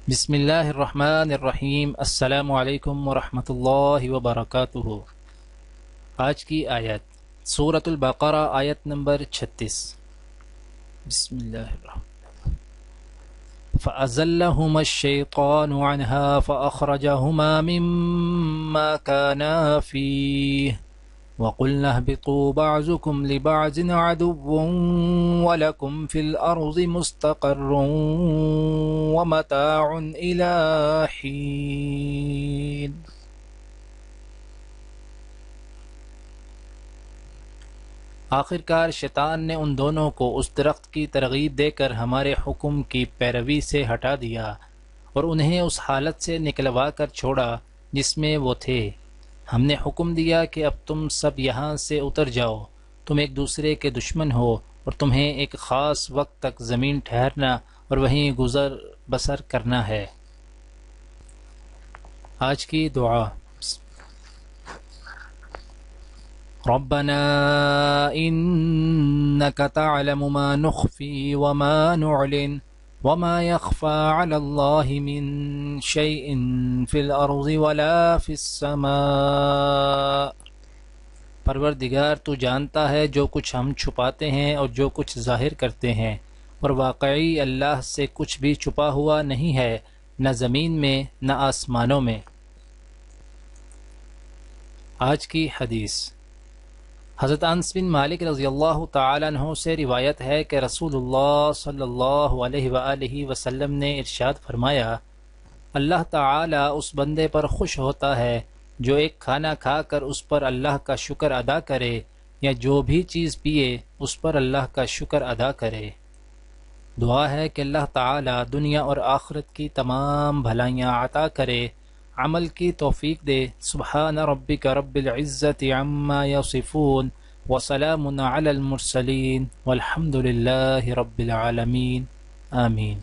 بسم اللہ الرحمن الرحیم۔ السلام علیکم ورحمۃ اللہ وبرکاتہ۔ آج کی آیت سورۃ البقرہ، آیت نمبر 36۔ بسم اللہ الرحمن۔ فَأَزَلَّهُمَا الشَّيْطَانُ عَنْهَا فَأَخْرَجَهُمَا مِمَّا كَانَا فِيهِ وَقُلْنَا اهْبِطُوا بَعْضُكُمْ لِبَعْضٍ عَدُوٌّ وَلَكُمْ فِي الْأَرْضِ مُسْتَقَرٌّ وَمَتَاعٌ إِلَىٰ حِينٍ۔ آخر کار شیطان نے ان دونوں کو اس درخت کی ترغیب دے کر ہمارے حکم کی پیروی سے ہٹا دیا اور انہیں اس حالت سے نکلوا کر چھوڑا جس میں وہ تھے۔ ہم نے حکم دیا کہ اب تم سب یہاں سے اتر جاؤ، تم ایک دوسرے کے دشمن ہو اور تمہیں ایک خاص وقت تک زمین ٹھہرنا اور وہیں گزر بسر کرنا ہے۔ آج کی دعا۔ ربنا انك تعلم ما نخفي وما نعلن وما يخفى على الله من شيء في الأرض ولا في السماء۔ پروردگار تو جانتا ہے جو کچھ ہم چھپاتے ہیں اور جو کچھ ظاہر کرتے ہیں، اور واقعی اللہ سے کچھ بھی چھپا ہوا نہیں ہے، نہ زمین میں نہ آسمانوں میں۔ آج کی حدیث۔ حضرت انس بن مالک رضی اللہ تعالیٰ عنہ سے روایت ہے کہ رسول اللہ صلی اللہ علیہ وآلہ وسلم نے ارشاد فرمایا، اللہ تعالیٰ اس بندے پر خوش ہوتا ہے جو ایک کھانا کھا کر اس پر اللہ کا شکر ادا کرے، یا جو بھی چیز پیے اس پر اللہ کا شکر ادا کرے۔ دعا ہے کہ اللہ تعالیٰ دنیا اور آخرت کی تمام بھلائیاں عطا کرے، عمل کی توفیق دے۔ سبحان ربک رب العزت عما یصفون وسلام علی المرسلین والحمد للہ رب العالمین، آمین۔